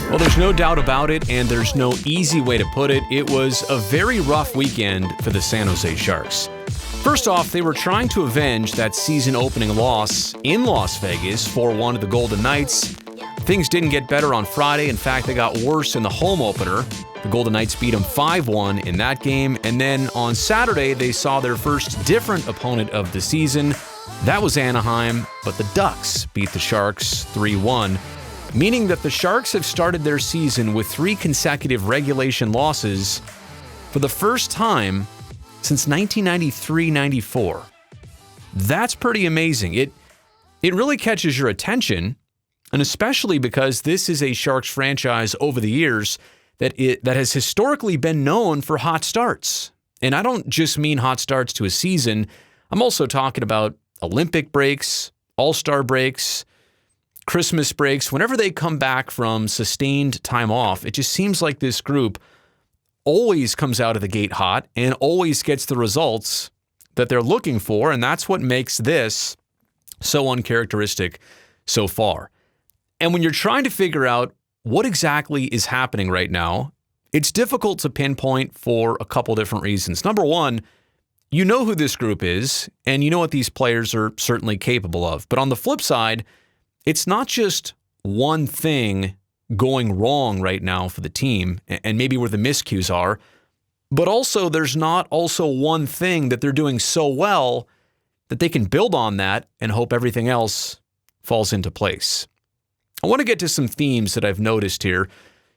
Well, there's no doubt about it, and there's no easy way to put it. It was a very rough weekend for the San Jose Sharks. First off, they were trying to avenge that season-opening loss in Las Vegas 4-1 to the Golden Knights. Things didn't get better on Friday. In fact, they got worse in the home opener. The Golden Knights beat them 5-1 in that game. And then on Saturday, they saw their first different opponent of the season. That was Anaheim, but the Ducks beat the Sharks 3-1. Meaning that the Sharks have started their season with 3 consecutive regulation losses for the first time since 1993-94. That's pretty amazing. It really catches your attention, and especially because this is a Sharks franchise over the years that has historically been known for hot starts. And I don't just mean hot starts to a season. I'm also talking about Olympic breaks, All-Star breaks, Christmas breaks. Whenever they come back from sustained time off, it just seems like this group always comes out of the gate hot and always gets the results that they're looking for, and that's what makes this so uncharacteristic so far. And when you're trying to figure out what exactly is happening right now, it's difficult to pinpoint for a couple different reasons. Number one, you know who this group is, and you know what these players are certainly capable of. But on the flip side, it's not just one thing going wrong right now for the team, and maybe where the miscues are, but also there's not also one thing that they're doing so well that they can build on that and hope everything else falls into place. I want to get to some themes that I've noticed here,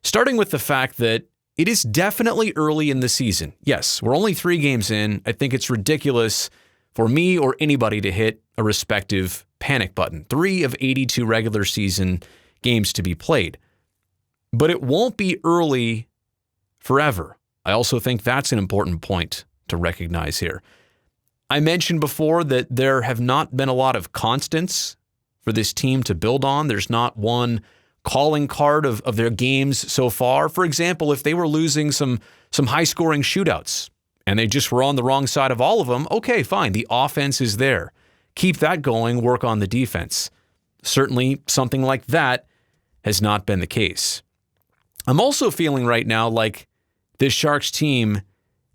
starting with the fact that it is definitely early in the season. Yes, we're only 3 games in. I think it's ridiculous for me or anybody to hit a respective panic button. 3 of 82 regular season games to be played. But it won't be early forever. I also think that's an important point to recognize here. I mentioned before that there have not been a lot of constants for this team to build on. There's not one calling card of their games so far. For example, if they were losing some high-scoring shootouts and they just were on the wrong side of all of them, okay, fine. The offense is there. Keep that going, work on the defense. Certainly something like that has not been the case. I'm also feeling right now like this Sharks team,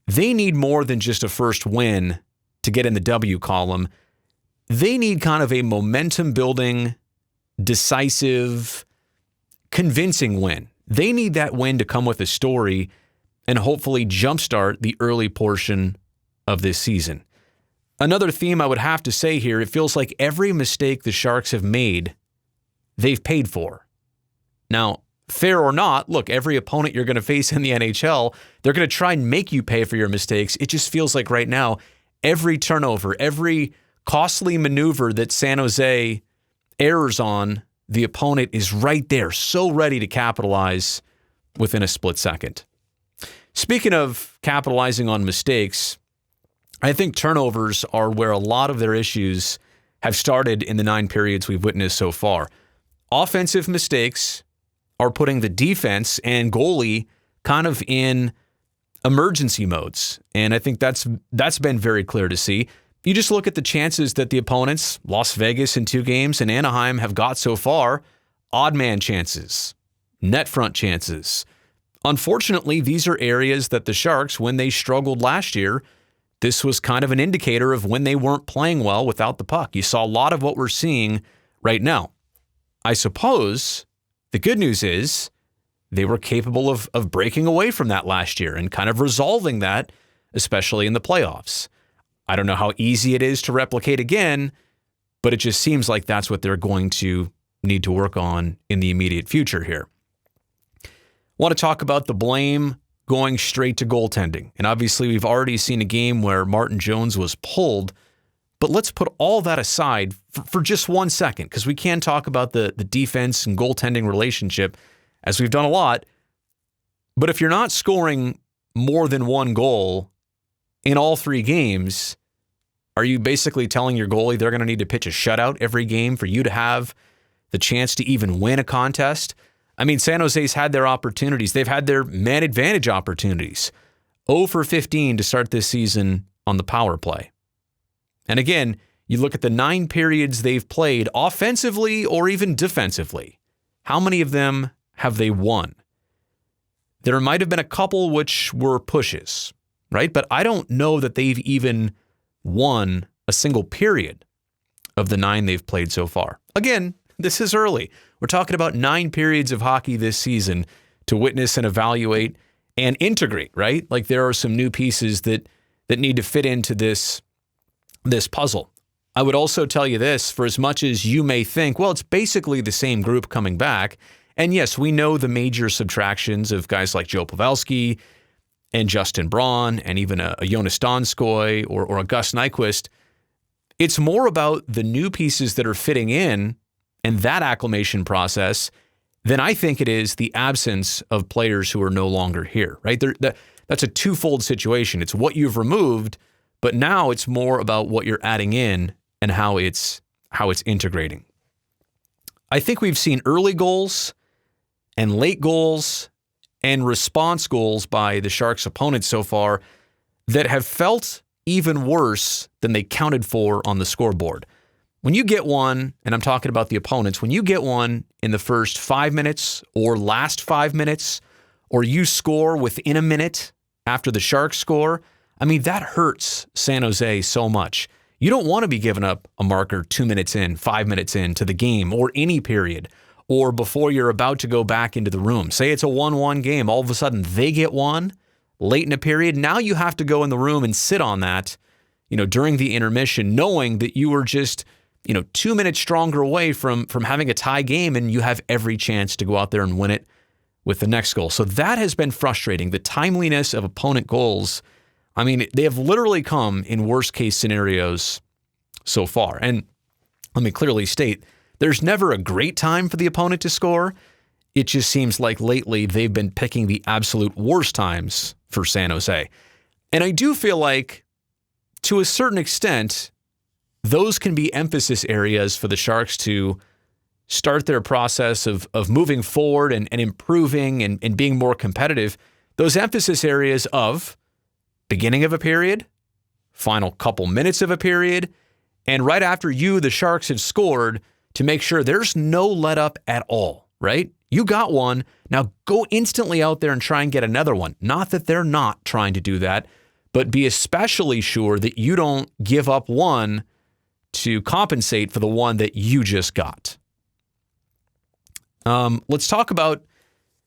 they need more than just a first win to get in the W column. They need kind of a momentum-building, decisive, convincing win. They need that win to come with a story and hopefully jumpstart the early portion of this season. Another theme I would have to say here, it feels like every mistake the Sharks have made, they've paid for. Now, fair or not, look, every opponent you're going to face in the NHL, they're going to try and make you pay for your mistakes. It just feels like right now, every turnover, every costly maneuver that San Jose errs on, the opponent is right there, so ready to capitalize within a split second. Speaking of capitalizing on mistakes, I think turnovers are where a lot of their issues have started in the 9 periods we've witnessed so far. Offensive mistakes are putting the defense and goalie kind of in emergency modes, and I think that's been very clear to see. You just look at the chances that the opponents, Las Vegas in 2 games and Anaheim, have got so far. Odd man chances, net front chances. Unfortunately, these are areas that the Sharks, when they struggled last year, this was kind of an indicator of when they weren't playing well without the puck. You saw a lot of what we're seeing right now. I suppose the good news is they were capable of breaking away from that last year and kind of resolving that, especially in the playoffs. I don't know how easy it is to replicate again, but it just seems like that's what they're going to need to work on in the immediate future here. Want to talk about the blame going straight to goaltending. And obviously, we've already seen a game where Martin Jones was pulled, but let's put all that aside for just 1 second, because we can talk about the defense and goaltending relationship, as we've done a lot. But if you're not scoring more than 1 goal in all 3 games, are you basically telling your goalie they're going to need to pitch a shutout every game for you to have the chance to even win a contest? I mean, San Jose's had their opportunities. They've had their man advantage opportunities. 0 for 15 to start this season on the power play. And again, you look at the 9 periods they've played offensively or even defensively. How many of them have they won? There might have been a couple which were pushes, right? But I don't know that they've even won a single period of the 9 they've played so far. Again, this is early. We're talking about 9 periods of hockey this season to witness and evaluate and integrate, right? Like there are some new pieces that need to fit into this puzzle. I would also tell you this, for as much as you may think, well, it's basically the same group coming back. And yes, we know the major subtractions of guys like Joe Pavelski and Justin Braun and even a Jonas Donskoy or a Gus Nyquist. It's more about the new pieces that are fitting in and that acclimation process than I think it is the absence of players who are no longer here, right? That's a twofold situation. It's what you've removed, but now it's more about what you're adding in and how it's integrating. I think we've seen early goals and late goals and response goals by the Sharks' opponents so far that have felt even worse than they counted for on the scoreboard. When you get one, and I'm talking about the opponents, when you get one in the first 5 minutes or last 5 minutes, or you score within a minute after the Sharks score, I mean, that hurts San Jose so much. You don't want to be giving up a marker 2 minutes in, 5 minutes in to the game or any period, or before you're about to go back into the room. Say it's a 1-1 game. All of a sudden they get one late in a period. Now you have to go in the room and sit on that, during the intermission, knowing that you were just, 2 minutes stronger away from having a tie game, and you have every chance to go out there and win it with the next goal. So that has been frustrating. The timeliness of opponent goals, I mean, they have literally come in worst case scenarios so far. And let me clearly state, there's never a great time for the opponent to score. It just seems like lately they've been picking the absolute worst times for San Jose. And I do feel like, to a certain extent, those can be emphasis areas for the Sharks to start their process of moving forward and improving and being more competitive. Those emphasis areas of beginning of a period, final couple minutes of a period, and right after the Sharks, have scored, to make sure there's no let up at all, right? You got one. Now go instantly out there and try and get another one. Not that they're not trying to do that, but be especially sure that you don't give up one to compensate for the one that you just got. Let's talk about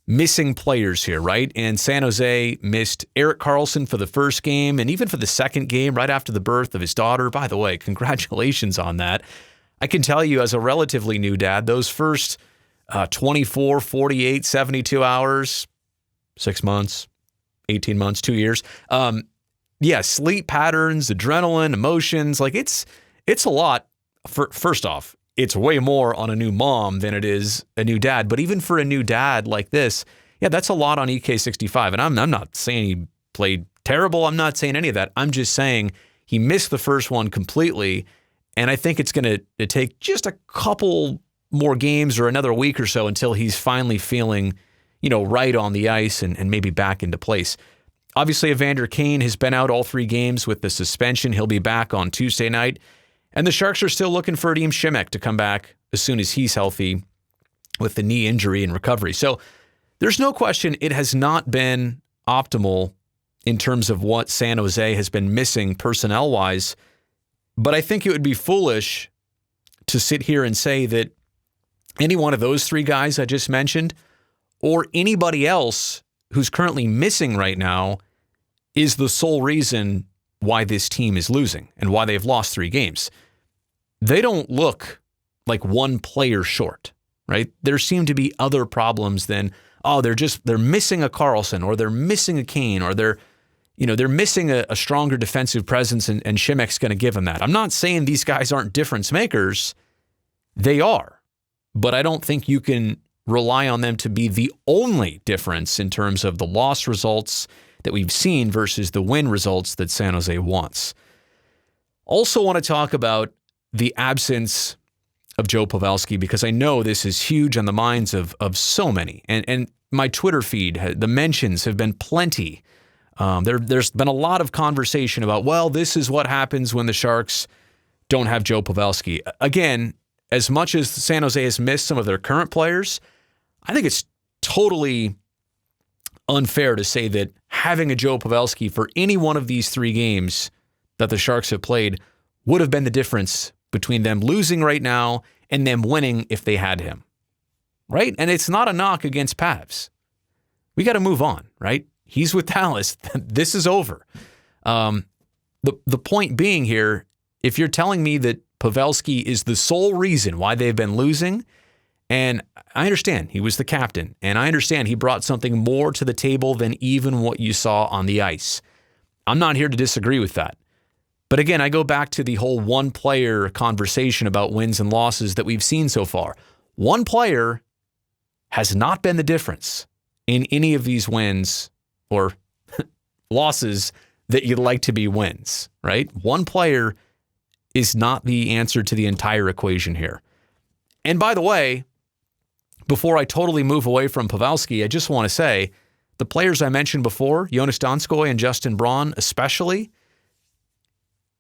missing players here, right? And San Jose missed Erik Karlsson for the first game and even for the second game right after the birth of his daughter. By the way, congratulations on that. I can tell you, as a relatively new dad, those first 24, 48, 72 hours, 6 months, 18 months, 2 years. Sleep patterns, adrenaline, emotions, like it's a lot. First off, it's way more on a new mom than it is a new dad. But even for a new dad like this, that's a lot on EK65. And I'm not saying he played terrible. I'm not saying any of that. I'm just saying he missed the first one completely. And I think it's going to take just a couple more games or another week or so until he's finally feeling, right on the ice and maybe back into place. Obviously, Evander Kane has been out all 3 games with the suspension. He'll be back on Tuesday night. And the Sharks are still looking for Radim Šimek to come back as soon as he's healthy with the knee injury and recovery. So there's no question it has not been optimal in terms of what San Jose has been missing personnel-wise. But I think it would be foolish to sit here and say that any one of those 3 guys I just mentioned or anybody else who's currently missing right now is the sole reason why this team is losing and why they've lost 3 games. They don't look like one player short, right? There seem to be other problems than, they're missing a Karlsson or they're missing a Kane or they're missing a stronger defensive presence and Šimek's going to give them that. I'm not saying these guys aren't difference makers. They are. But I don't think you can rely on them to be the only difference in terms of the loss results that we've seen versus the win results that San Jose wants. Also want to talk about the absence of Joe Pavelski because I know this is huge on the minds of so many. And my Twitter feed, the mentions have been plenty. There's been a lot of conversation about, well, this is what happens when the Sharks don't have Joe Pavelski. Again, as much as San Jose has missed some of their current players, I think it's totally unfair to say that having a Joe Pavelski for any one of these 3 games that the Sharks have played would have been the difference between them losing right now and them winning if they had him, right? And it's not a knock against Pavs. We got to move on, right? He's with Dallas. This is over. The point being here, if you're telling me that Pavelski is the sole reason why they've been losing, and I understand he was the captain, and I understand he brought something more to the table than even what you saw on the ice. I'm not here to disagree with that. But again, I go back to the whole one-player conversation about wins and losses that we've seen so far. One player has not been the difference in any of these wins or losses that you'd like to be wins, right? One player is not the answer to the entire equation here. And by the way, before I totally move away from Pavelski, I just want to say the players I mentioned before, Jonas Donskoy and Justin Braun especially,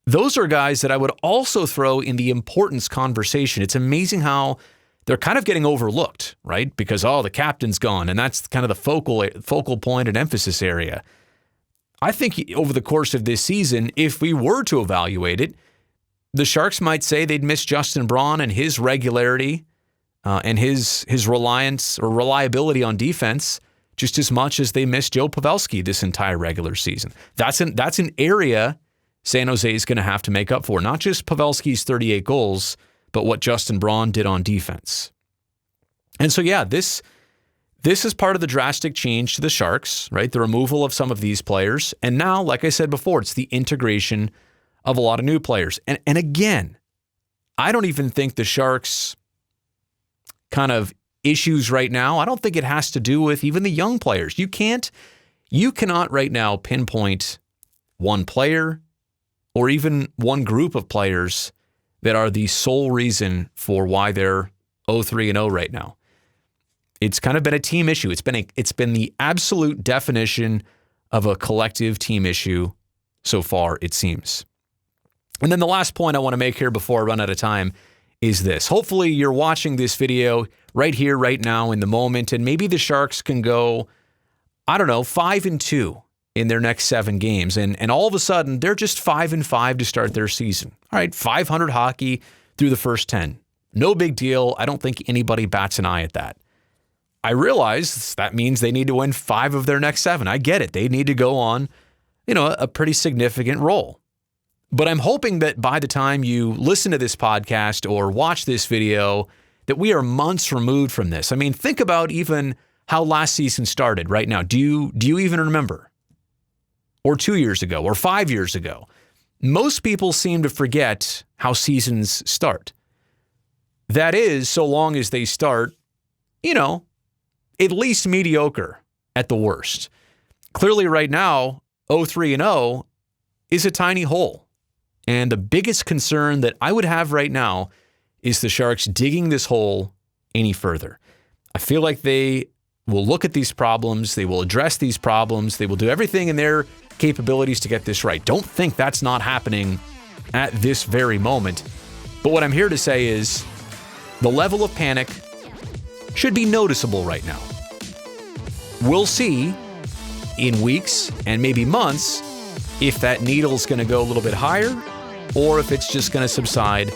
those are guys that I would also throw in the importance conversation. It's amazing how they're kind of getting overlooked, right? Because, the captain's gone, and that's kind of the focal point and emphasis area. I think over the course of this season, if we were to evaluate it, the Sharks might say they'd miss Justin Braun and his regularity and his reliance or reliability on defense just as much as they missed Joe Pavelski this entire regular season. That's an area San Jose is going to have to make up for. Not just Pavelski's 38 goals, but what Justin Braun did on defense. And so, this is part of the drastic change to the Sharks, right? The removal of some of these players. And now, like I said before, it's the integration of a lot of new players. And again, I don't even think the Sharks' kind of issues right now, I don't think it has to do with even the young players. You cannot right now pinpoint one player or even one group of players that are the sole reason for why they're 0-3-0 right now. It's kind of been a team issue. It's been the absolute definition of a collective team issue so far, it seems. And then the last point I want to make here before I run out of time is this. Hopefully you're watching this video right here, right now, in the moment, and maybe the Sharks can go, 5-2 in their next 7 games. And all of a sudden, they're just 5-5 to start their season. All right, 500 hockey through the first 10. No big deal. I don't think anybody bats an eye at that. I realize that means they need to win 5 of their next 7. I get it. They need to go on, a pretty significant roll. But I'm hoping that by the time you listen to this podcast or watch this video, that we are months removed from this. I mean, think about even how last season started right now. Do you even remember? Or 2 years ago, or 5 years ago? Most people seem to forget how seasons start. That is, so long as they start, at least mediocre at the worst. Clearly right now, 0-3-0 is a tiny hole. And the biggest concern that I would have right now is the Sharks digging this hole any further. I feel like they will look at these problems, they will address these problems, they will do everything in their capabilities to get this right. Don't think that's not happening at this very moment. But what I'm here to say is the level of panic should be noticeable right now. We'll see in weeks and maybe months if that needle's going to go a little bit higher or if it's just going to subside.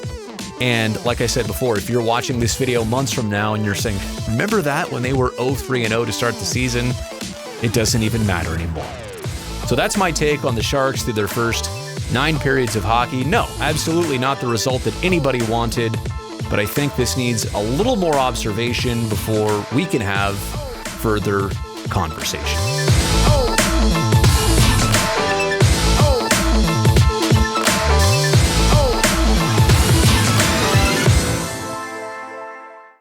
And like I said before, if you're watching this video months from now and you're saying, remember that when they were 0-3-0 to start the season? It doesn't even matter anymore. So that's my take on the Sharks through their first 9 periods of hockey. No, absolutely not the result that anybody wanted, but I think this needs a little more observation before we can have further conversation.